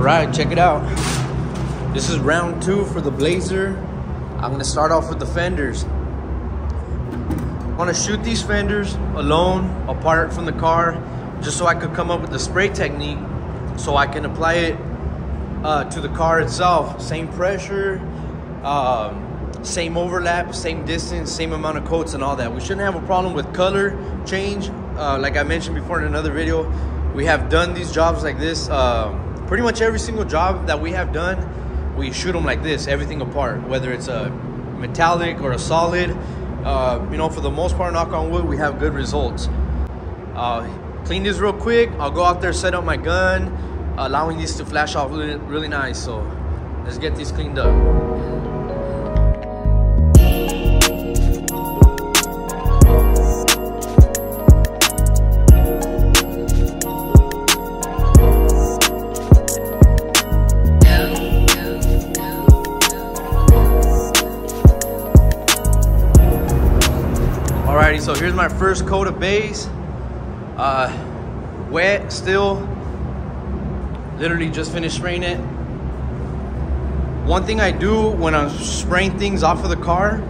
right, check it out. This is round 2 for the Blazer. I'm gonna start off with the fenders. I wanna shoot these fenders alone, apart from the car, just so I could come up with the spray technique so I can apply it to the car itself. Same pressure, same overlap, same distance, same amount of coats and all that. We shouldn't have a problem with color change. Like I mentioned before in another video, we have done these jobs like this. Pretty much every single job that we have done, we shoot them like this, everything apart, whether it's a metallic or a solid. You know, for the most part, knock on wood, we have good results. Clean this real quick. I'll go out there, set up my gun, allowing these to flash off really nice. So let's get these cleaned up. Alrighty, so here's my first coat of base. Wet still. Literally just finished spraying it. One thing I do when I'm spraying things off of the car,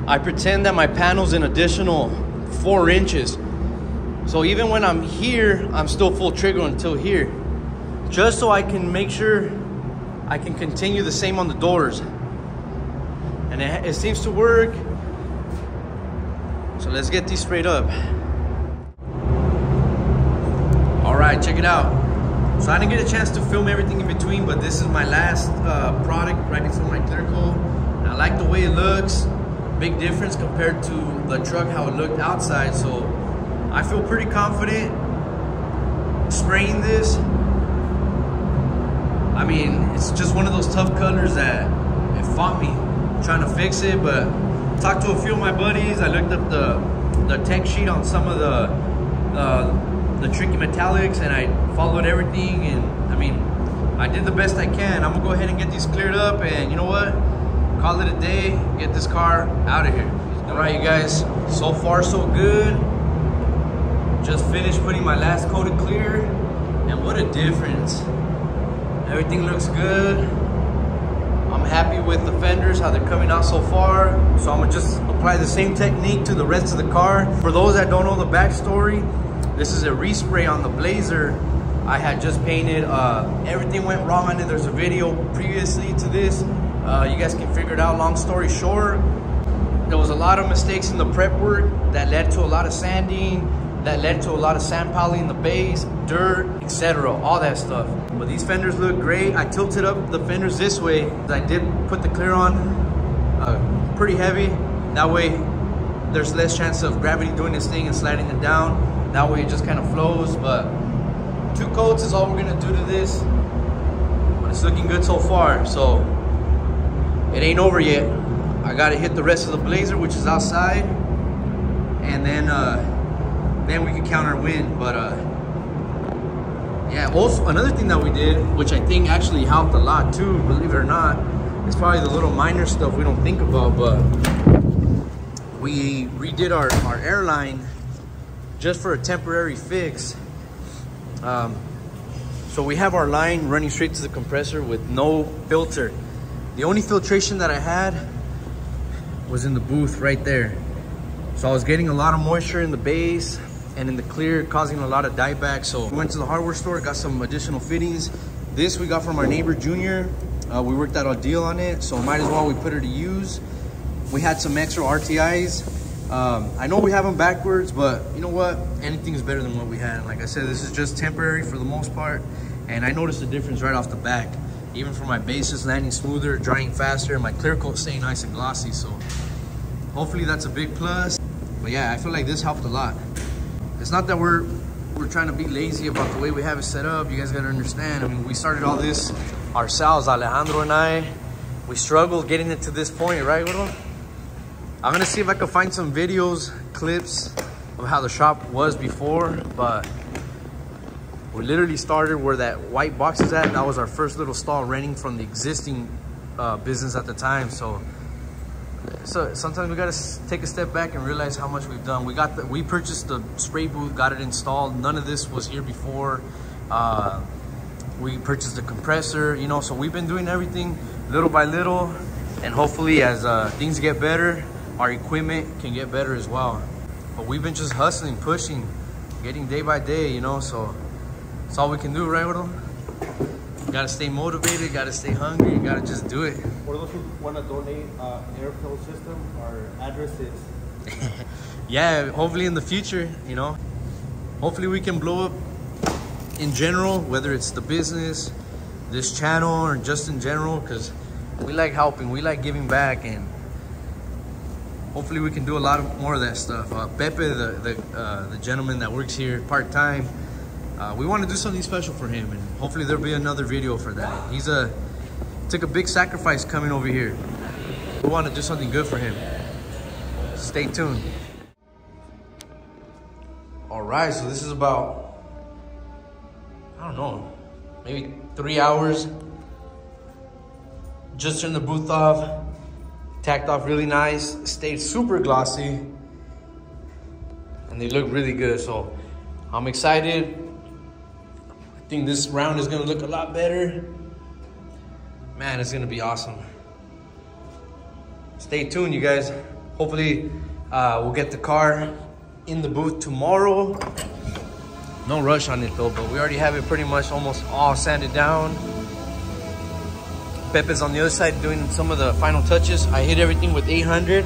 I pretend that my panel's an additional 4 inches. So even when I'm here, I'm still full trigger until here. Just so I can make sure I can continue the same on the doors. And it seems to work. So let's get these sprayed up. All right, check it out. So I didn't get a chance to film everything in between, but this is my last product right before my clear coat. And I like the way it looks. Big difference compared to the truck, how it looked outside. So I feel pretty confident spraying this. I mean, it's just one of those tough colors that it fought me trying to fix it, but talked to a few of my buddies. I looked up the tech sheet on some of the tricky metallics, and I followed everything, and I mean, I did the best I can. I'm gonna go ahead and get these cleared up, and you know what? Call it a day, get this car out of here. All right, you guys, so far so good. Just finished putting my last coat of clear, and what a difference. Everything looks good. I'm happy with the fenders, how they're coming out so far. So I'm gonna just apply the same technique to the rest of the car. For those that don't know the backstory, this is a respray on the Blazer. I had just painted, everything went wrong on it. There's a video previously to this. You guys can figure it out. Long story short, there was a lot of mistakes in the prep work that led to a lot of sanding, that led to a lot of sand piling in the base, dirt, etc., all that stuff. But these fenders look great. I tilted up the fenders this way. I did put the clear on pretty heavy. That way there's less chance of gravity doing this thing and sliding it down. That way it just kind of flows. But 2 coats is all we're gonna do to this. But it's looking good so far. So it ain't over yet. I gotta hit the rest of the Blazer, which is outside. And then we can count our win. But yeah, also another thing that we did, which I think actually helped a lot too, believe it or not, it's probably the little minor stuff we don't think about, but we redid our airline just for a temporary fix. So we have our line running straight to the compressor with no filter. The only filtration that I had was in the booth right there. So I was getting a lot of moisture in the base and in the clear, causing a lot of dieback. So we went to the hardware store, got some additional fittings. This we got from our neighbor Junior. We worked out a deal on it, so might as well we put her to use. We had some extra RTIs. I know we have them backwards, but you know what? Anything is better than what we had. And like I said, this is just temporary for the most part. And I noticed a difference right off the back. Even for my bases landing smoother, drying faster, and my clear coat staying nice and glossy. So hopefully that's a big plus. But yeah, I feel like this helped a lot. It's not that we're trying to be lazy about the way we have it set up. You guys gotta understand. I mean, we started all this ourselves, Alejandro and I. We struggled getting it to this point, right, Gordo? I'm gonna see if I can find some videos, clips of how the shop was before, but we literally started where that white box is at. That was our first little stall renting from the existing business at the time. So sometimes we gotta take a step back and realize how much we've done. We purchased the spray booth, got it installed. None of this was here before. We purchased a compressor, you know, so we've been doing everything little by little, and hopefully as things get better, our equipment can get better as well. But we've been just hustling, pushing, getting day by day, you know, so that's all we can do, right, Gordo? Gotta stay motivated, gotta stay hungry, gotta just do it. For those who want to donate air fuel system, our address is... Yeah, hopefully in the future, you know, hopefully we can blow up in general, whether it's the business, this channel, or just in general, because we like helping, we like giving back, and hopefully we can do a lot more of that stuff. Pepe, the gentleman that works here part-time, we want to do something special for him, and hopefully there'll be another video for that. He's took a big sacrifice coming over here. We want to do something good for him. Stay tuned. All right, so this is about, I don't know, maybe 3 hours. Just turned the booth off, tacked off really nice, stayed super glossy, and they look really good. So I'm excited. I think this round is gonna look a lot better. Man, it's gonna be awesome. Stay tuned, you guys. Hopefully we'll get the car in the booth tomorrow. No rush on it though, but we already have it pretty much almost all sanded down. Pepe's on the other side doing some of the final touches. I hit everything with 800,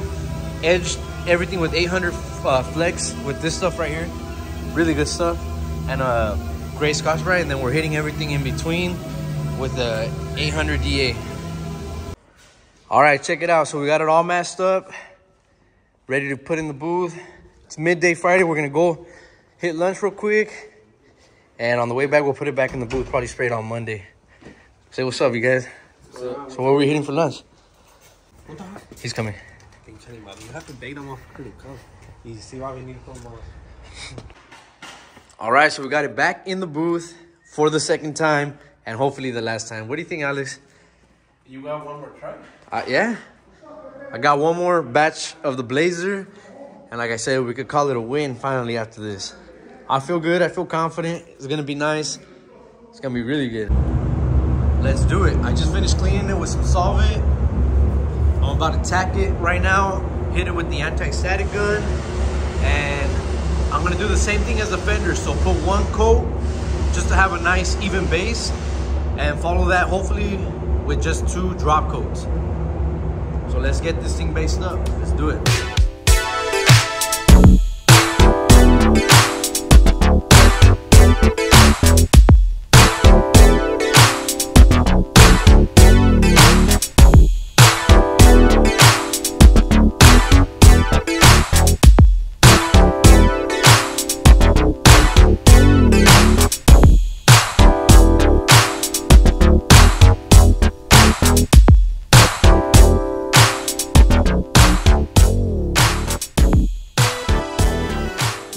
edged everything with 800 flex with this stuff right here. Really good stuff. And gray Scotch-Brite, and then we're hitting everything in between with the 800 DA. All right, check it out. So we got it all masked up, ready to put in the booth. It's midday Friday. We're gonna go hit lunch real quick, and on the way back, we'll put it back in the booth, probably straight on Monday. Say what's up, you guys. So what are we hitting for lunch? He's coming. You have to bait them off to come. You see why we need to come. All right, so we got it back in the booth for the second time, and hopefully the last time. What do you think, Alex? You got one more try? Yeah. I got one more batch of the Blazer, and like I said, we could call it a win finally after this. I feel good. I feel confident. It's going to be nice. It's going to be really good. Let's do it. I just finished cleaning it with some solvent. I'm about to tack it right now, hit it with the anti-static gun, and I'm going to do the same thing as the fender. So put one coat just to have a nice even base, and follow that hopefully with just 2 drop coats. So let's get this thing based up. Let's do it.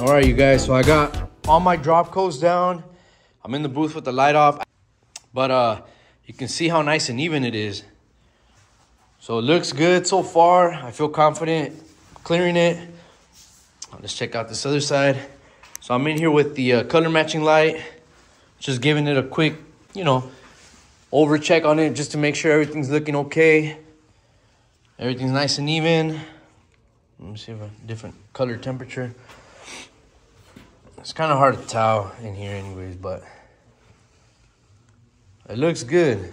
All right, you guys, so I got all my drop coats down. I'm in the booth with the light off, but you can see how nice and even it is. So it looks good so far. I feel confident clearing it. Let's check out this other side. So I'm in here with the color matching light, just giving it a quick, you know, over check on it just to make sure everything's looking okay. Everything's nice and even. Let me see if a different color temperature. It's kind of hard to tell in here anyways, but it looks good.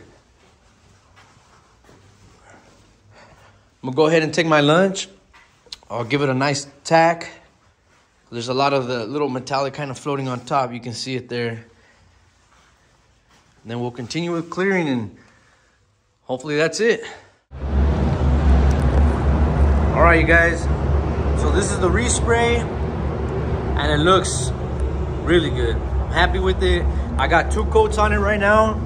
I'm gonna go ahead and take my lunch. I'll give it a nice tack. There's a lot of the little metallic kind of floating on top. You can see it there. And then we'll continue with clearing, and hopefully that's it. All right, you guys. So this is the respray, and it looks really good. I'm happy with it. I got 2 coats on it right now.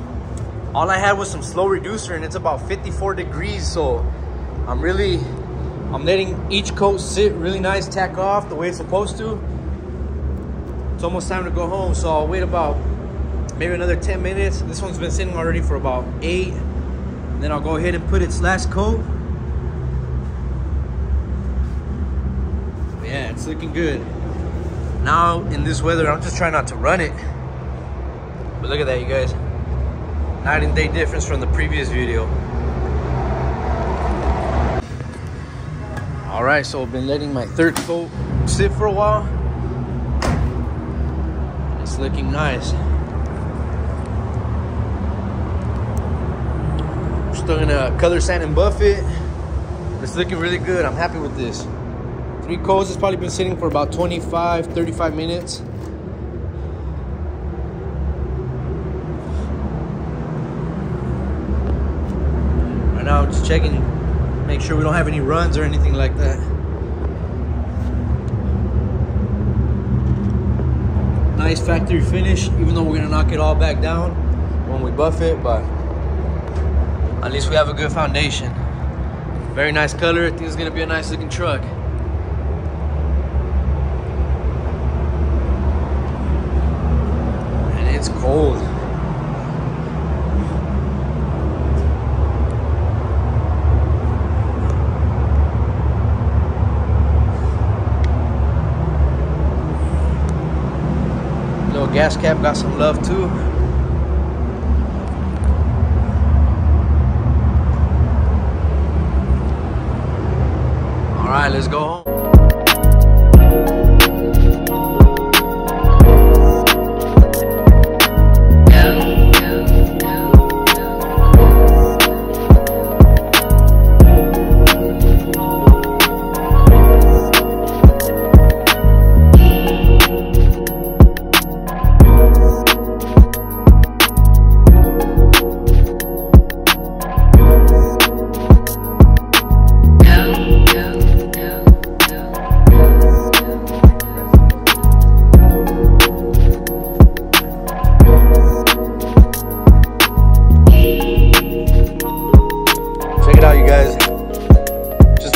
All I had was some slow reducer, and it's about 54 degrees. So I'm letting each coat sit really nice, tack off the way it's supposed to. It's almost time to go home, so I'll wait about maybe another 10 minutes. This one's been sitting already for about 8. And then I'll go ahead and put its last coat. But yeah, it's looking good. Now in this weather, I'm just trying not to run it. But look at that, you guys. Night and day difference from the previous video. All right, so I've been letting my third coat sit for a while. It's looking nice. We're still gonna color sand and buff it. It's looking really good. I'm happy with this. 3 coats has probably been sitting for about 25-35 minutes. Right now I'm just checking, make sure we don't have any runs or anything like that. Nice factory finish, even though we're gonna knock it all back down when we buff it, but at least we have a good foundation. Very nice color. I think it's gonna be a nice looking truck. And it's cold. Little gas cap got some love too. All right, let's go home.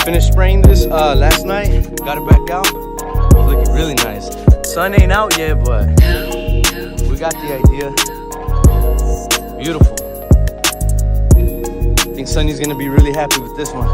Finished spraying this last night, got it back out. It's looking really nice. Sun ain't out yet, but we got the idea. Beautiful. I think Sonny's gonna be really happy with this one.